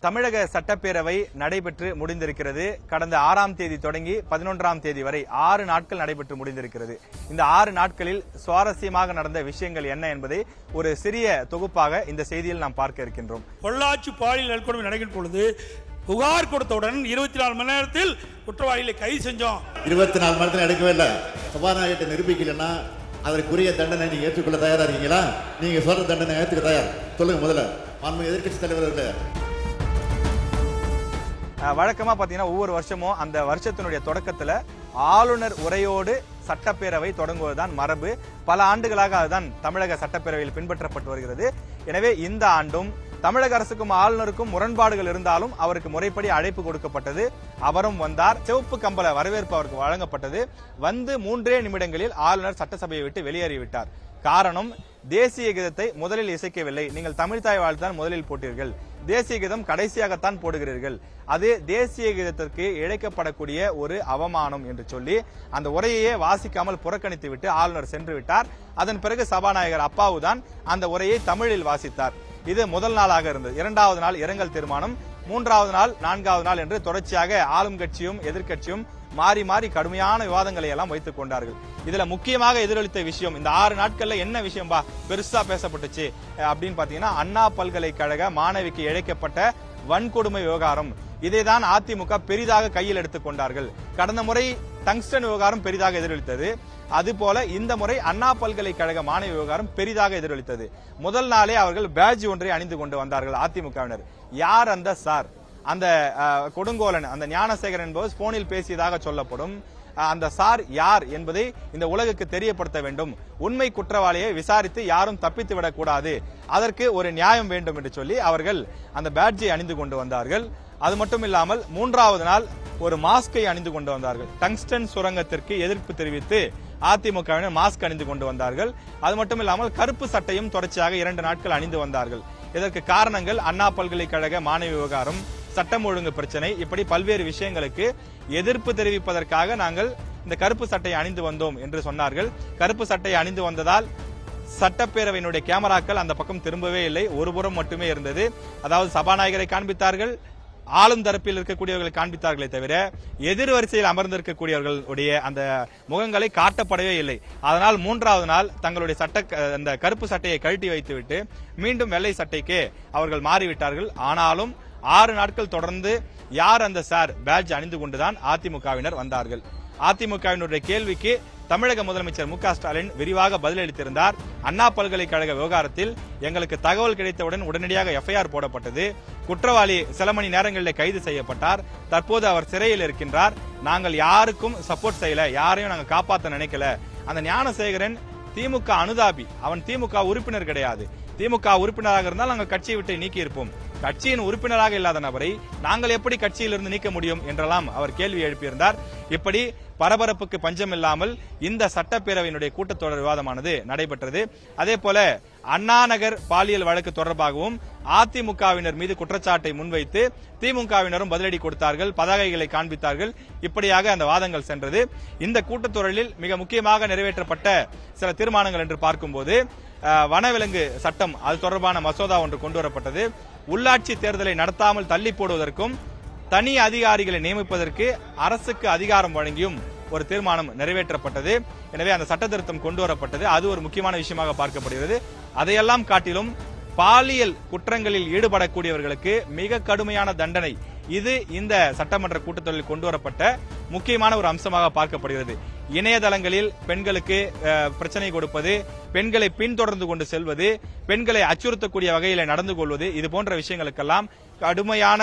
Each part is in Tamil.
தமிழக சட்டப்பேரவை நடைபெற்று முடிந்திருக்கிறது. கடந்த 6ஆம் தேதி தொடங்கி 11ஆம் தேதி வரை 6 நாட்கள் நடைபெற்று முடிந்திருக்கிறது. இந்த 6 நாட்களில் சுவாரஸ்யமாக நடந்த விஷயங்கள் என்ன என்பதை ஒரு சிறிய தொகுப்பாக இந்த செய்தியில் நாம் பார்க்க இருக்கின்றோம். பொள்ளாச்சி பாலியல் வன்கொடுமை நடக்கின்ற பொழுது புகார் கொடுத்தவுடன் 24 மணி நேரத்தில் குற்றவாளிகளை கைது செஞ்சோம். 24 மணி நேரத்தில் எடுக்கவே இல்லை. சபாநாயகத்தை நிரூபிக்கலன்னா அதற்குரிய தண்டனை நீங்க ஏற்றுக்கொள்ள தயாரா இருக்கீங்களா? நீங்க சொல்ற தண்டனை ஏற்றுக்க தயார்? சொல்லுங்க முதல்ல. மாண்புமிகு எதிர்க்கட்சி தலைவர் வழக்கமா பாத்தீங்கன்னா ஒவ்வொரு வருஷமும் அந்த வருஷத்தினுடைய தொடக்கத்துல ஆளுநர் உரையோடு சட்டப்பேரவை தொடங்குவதுதான் மரபு. பல ஆண்டுகளாக அதுதான் தமிழக சட்டப்பேரவையில் பின்பற்றப்பட்டு வருகிறது. எனவே இந்த ஆண்டும் தமிழக அரசுக்கும் ஆளுநருக்கும் முரண்பாடுகள் இருந்தாலும் அவருக்கு முறைப்படி அழைப்பு கொடுக்கப்பட்டது. அவரும் வந்தார். சிவப்பு கம்பள வரவேற்பு அவருக்கு வழங்கப்பட்டது. வந்து 3 நிமிடங்களில் ஆளுநர் சட்டசபையை விட்டு வெளியேறிவிட்டார். காரணம், தேசிய கீதத்தை முதலில் இசைக்கவில்லை. நீங்கள் தமிழ்தாய் வாழ்த்தான் முதலில் போட்டீர்கள், தேசிய கீதம் கடைசியாகத்தான் போடுகிறீர்கள், அது தேசிய கீதத்திற்கு இழைக்கப்படக்கூடிய ஒரு அவமானம் என்று சொல்லி அந்த உரையையே வாசிக்காமல் புறக்கணித்து விட்டு ஆளுநர் சென்று விட்டார். அதன் பிறகு சபாநாயகர் அப்பாவுதான் அந்த உரையை தமிழில் வாசித்தார். இது முதல் நாளாக இருந்தது. 2வது நாள் இரங்கல் தீர்மானம், 3வது நாள் 4வது நாள் என்று தொடர்ச்சியாக ஆளும் கட்சியும் எதிர்கட்சியும் மாறி மாறி கடுமையான விவாதங்களை எல்லாம் வைத்துக் கொண்டார்கள். இதுல முக்கியமாக எதிரொலித்த விஷயம், இந்த 6 நாட்கள்ல என்ன விஷயம் பெருசா பேசப்பட்டுச்சு அப்படின்னு பாத்தீங்கன்னா, அண்ணா பல்கலைக்கழக மாணவிக்கு இழைக்கப்பட்ட வன்கொடுமை விவகாரம். இதைதான் அதிமுக பெரிதாக கையில் எடுத்துக் கொண்டார்கள். கடந்த முறை டங்ஸ்டன் விவகாரம் பெரிதாக எதிரொலித்தது. அதுபோல இந்த முறை அண்ணா பல்கலைக்கழக மாணவி விவகாரம் பெரிதாக எதிரொலித்தது. முதல் நாளே அவர்கள் பேட்ஜ் ஒன்றை அணிந்து கொண்டு வந்தார்கள் அதிமுகவினர். யார் அந்த சார்? அந்த கொடுங்கோலன், அந்த ஞானசேகரன் என்பவர் போனில் பேசியதாக சொல்லப்படும் அந்த சார் யார் என்பதை இந்த உலகுக்கு தெரியப்படுத்த வேண்டும். உண்மை குற்றவாளியை விசாரித்து யாரும் தப்பித்து விடக்கூடாது, அதற்கு ஒரு நியாயம் வேண்டும் என்று சொல்லி அவர்கள் அந்த பேட்ஜை அணிந்து கொண்டு வந்தார்கள். அது மட்டும் இல்லாமல் 3வது நாள் ஒரு மாஸ்கை அணிந்து கொண்டு வந்தார்கள். டங்ஸ்டன் சுரங்கத்திற்கு எதிர்ப்பு தெரிவித்து அதிமுகவினர் மாஸ்க் அணிந்து கொண்டு வந்தார்கள். அது மட்டும் இல்லாமல் கருப்பு சட்டையும் தொடர்ச்சியாக 2 நாட்கள் அணிந்து வந்தார்கள். இதற்கு காரணங்கள் அண்ணா பல்கலைக்கழக மாணவி விவகாரம், சட்டம் ஒழுங்கு பிரச்சனை, இப்படி பல்வேறு விஷயங்களுக்கு எதிர்ப்பு தெரிவிப்பதற்காக நாங்கள் இந்த கருப்பு சட்டையை அணிந்து வந்தோம் என்று சொன்னார்கள். கருப்பு சட்டையை அணிந்து வந்ததால் சட்டப்பேரவையினுடைய கேமராக்கள் அந்த பக்கம் திரும்பவே இல்லை, ஒருபுறம் மட்டுமே இருந்தது. அதாவது சபாநாயகரை காண்பித்தார்கள், ஆளும் தரப்பில் இருக்கக்கூடியவர்களை காண்பித்தார்களே தவிர எதிர் வரிசையில் அமர்ந்திருக்கக்கூடியவர்களுடைய அந்த முகங்களை காட்டப்படவே இல்லை. அதனால் 3வது நாள் தங்களுடைய அந்த கருப்பு சட்டையை கழட்டி வைத்துவிட்டு மீண்டும் வெள்ளை சட்டைக்கு அவர்கள் மாறிவிட்டார்கள். ஆனாலும் 6 நாட்கள் தொடர்ந்து யார் அந்த சார் பேட்ஜ் அணிந்து கொண்டுதான் அதிமுகவினர் வந்தார்கள். அதிமுகவினுடைய கேள்விக்கு தமிழக முதலமைச்சர் மு க ஸ்டாலின் விரிவாக பதிலளித்திருந்தார். அண்ணா பல்கலைக்கழக விவகாரத்தில் எங்களுக்கு தகவல் கிடைத்தவுடன் உடனடியாக எஃப்ஐஆர் போடப்பட்டது. குற்றவாளி சில மணி நேரங்களில் கைது செய்யப்பட்டார். தற்போது அவர் சிறையில் இருக்கின்றார். நாங்கள் யாருக்கும் சப்போர்ட் செய்யல, யாரையும் நாங்கள் காப்பாற்ற நினைக்கல. அந்த ஞானசேகரன் திமுக அனுதாபி, அவன் திமுக உறுப்பினர் கிடையாது. திமுக உறுப்பினராக இருந்தால் நாங்கள் கட்சியை விட்டு நீக்கி இருப்போம். கட்சியின் உறுப்பினராக இல்லாத நபரை நாங்கள் எப்படி கட்சியிலிருந்து நீக்க முடியும் என்றெல்லாம் அவர் கேள்வி எழுப்பியிருந்தார். இப்படி பரபரப்புக்கு பஞ்சம் இல்லாமல் இந்த சட்டப்பேரவையினுடைய கூட்டத்தொடர் விவாதமானது நடைபெற்றது. அதே போல அண்ணா நகர் பாலியல் வழக்கு தொடர்பாகவும் அதிமுகவினர் மீது குற்றச்சாட்டை முன்வைத்து திமுகவினரும் பதிலடி கொடுத்தார்கள், பதாகைகளை காண்பித்தார்கள். இப்படியாக அந்த வாதங்கள் சென்றது. இந்த கூட்டத்தொடரில் மிக முக்கியமாக நிறைவேற்றப்பட்ட சில தீர்மானங்கள் என்று பார்க்கும்போது, வனவிலங்கு சட்டம் அது தொடர்பான மசோதா ஒன்று கொண்டு வரப்பட்டது. உள்ளாட்சி தேர்தலை நடத்தாமல் தள்ளி போடுவதற்கும் தனி அதிகாரிகளை நியமிப்பதற்கு அரசுக்கு அதிகாரம் வழங்கியும் ஒரு தீர்மானம் நிறைவேற்றப்பட்டது. எனவே அந்த சட்ட திருத்தம் கொண்டு வரப்பட்டது. அது ஒரு முக்கியமான விஷயமாக பார்க்கப்படுகிறது. அதையெல்லாம் காட்டிலும் பாலியல் குற்றங்களில் ஈடுபடக்கூடியவர்களுக்கு மிக கடுமையான தண்டனை, இது இந்த சட்டமன்ற கூட்டத்தொடரில் கொண்டு வரப்பட்ட முக்கியமான ஒரு அம்சமாக பார்க்கப்படுகிறது. இணையதளங்களில் பெண்களுக்கு பிரச்சனை கொடுப்பது, பெண்களை பின்தொடர்ந்து கொண்டு செல்வது, பெண்களை அச்சுறுத்தக்கூடிய வகையில் நடந்து கொள்வது, இது போன்ற விஷயங்களுக்கெல்லாம் கடுமையான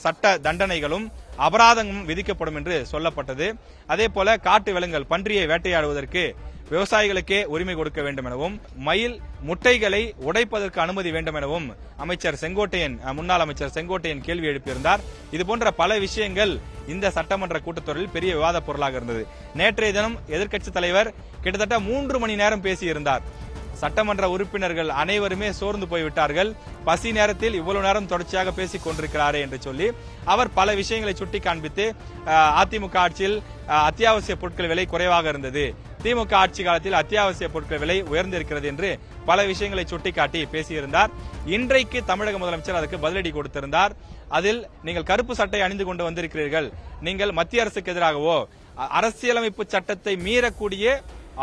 சட்ட தண்டனைகளும் அபராதமும் விதிக்கப்படும் என்று சொல்லப்பட்டது. அதே போல காட்டு விலங்குகள் பன்றியை வேட்டையாடுவதற்கு விவசாயிகளுக்கே உரிமை கொடுக்க வேண்டும் எனவும், மயில் முட்டைகளை உடைப்பதற்கு அனுமதி வேண்டும் எனவும் அமைச்சர் செங்கோட்டையன், முன்னாள் அமைச்சர் செங்கோட்டையன் கேள்வி எழுப்பியிருந்தார். இதுபோன்ற பல விஷயங்கள் இந்த சட்டமன்ற கூட்டத்தொடரில் பெரிய விவாத பொருளாக இருந்தது. நேற்றைய தினம் எதிர்க்கட்சித் தலைவர் கிட்டத்தட்ட 3 மணி நேரம் பேசியிருந்தார். சட்டமன்ற உறுப்பினர்கள் அனைவருமே சோர்ந்து போய்விட்டார்கள். பசி நேரத்தில் இவ்வளவு நேரம் தொடர்ச்சியாக பேசிக் கொண்டிருக்கிறாரே என்று சொல்லி அவர் பல விஷயங்களை சுட்டி காண்பித்து, அதிமுக ஆட்சியில் அத்தியாவசிய பொருட்கள் விலை குறைவாக இருந்தது, திமுக ஆட்சி காலத்தில் அத்தியாவசிய பொருட்கள் விலை உயர்ந்திருக்கிறது என்று பல விஷயங்களை சுட்டிக்காட்டி பேசியிருந்தார். இன்றைக்கு தமிழக முதலமைச்சர் அதுக்கு பதிலடி கொடுத்திருந்தார். அதில் நீங்கள் கருப்பு சட்டை அணிந்து கொண்டு வந்திருக்கிறீர்கள், நீங்கள் மத்திய அரசுக்கு எதிராகவோ அரசியலமைப்பு சட்டத்தை மீறக்கூடிய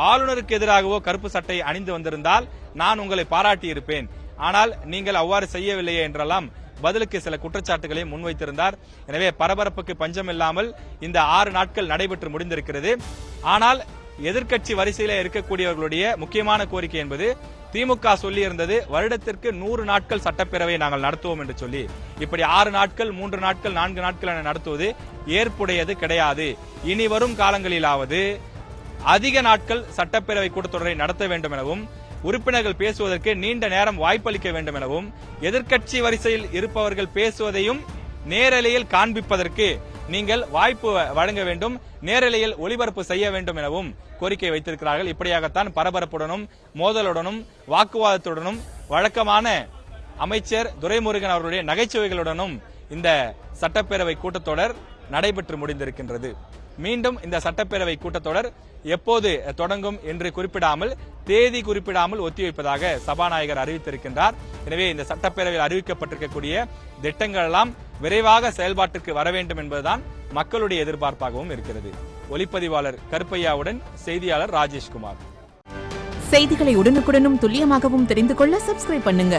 ஆளுநருக்கு எதிராகவோ கருப்பு சட்டை அணிந்து வந்திருந்தால் நான் உங்களை பாராட்டி இருப்பேன். ஆனால் நீங்கள் அவ்வாறு செய்யவில்லையே என்றெல்லாம் பதிலுக்கு சில குற்றச்சாட்டுகளை முன்வைத்திருந்தார். எனவே பரபரப்புக்கு பஞ்சமில்லாமல் இந்த 6 நாட்கள் நடைபெற்று முடிந்திருக்கிறது. ஆனால் எதிர்க்கட்சி வரிசையில இருக்கக்கூடியவர்களுடைய முக்கியமான கோரிக்கை என்பது திமுக சொல்லி இருந்தது வருடத்திற்கு 100 நாட்கள் சட்டப்பேரவை நாங்கள் நடத்துவோம் என்று சொல்லி. இப்படி 6 நாட்கள் 3 நாட்கள் 4 நாட்கள் என நடத்துவது ஏற்புடையது கிடையாது. இனி வரும் காலங்களிலாவது அதிக நாட்கள் சட்டப்பேரவை கூட்டத்தொடரை நடத்த வேண்டும் எனவும் உறுப்பினர்கள் பேசுவதற்கு நீண்ட நேரம் வாய்ப்பளிக்க வேண்டும் எனவும் எதிர்க்கட்சி வரிசையில் இருப்பவர்கள் பேசுவதையும் நேரலையில் காண்பிப்பதற்கு நீங்கள் வாய்ப்பு வழங்க வேண்டும், நேரலையில் ஒளிபரப்பு செய்ய வேண்டும் எனவும் கோரிக்கை வைத்திருக்கிறார்கள். இப்படியாகத்தான் பரபரப்புடனும் மோதலுடனும் வாக்குவாதத்துடனும் வழக்கமான அமைச்சர் துரைமுருகன் அவர்களுடைய நகைச்சுவைகளுடனும் இந்த சட்டப்பேரவை கூட்டத்தொடர் நடைபெற்று முடிந்திருக்கின்றது. மீண்டும் இந்த சட்டப்பேரவை கூட்டத்தொடர் எப்போது தொடங்கும் என்று குறிப்பிடாமல், தேதி குறிப்பிடாமல் ஒத்திவைப்பதாக சபாநாயகர் அறிவித்திருக்கின்றார். எனவே இந்த சட்டப்பேரவையில் அறிவிக்கப்பட்டிருக்கக்கூடிய திட்டங்கள் எல்லாம் விரைவாக செயல்பாட்டிற்கு வர வேண்டும் என்பதுதான் மக்களுடைய எதிர்பார்ப்பாகவும் இருக்கிறது. ஒளிப்பதிவாளர் கருப்பையாவுடன் செய்தியாளர் ராஜேஷ்குமார். செய்திகளை உடனுக்குடனும் துல்லியமாகவும் தெரிந்து கொள்ள சப்ஸ்கிரைப் பண்ணுங்க.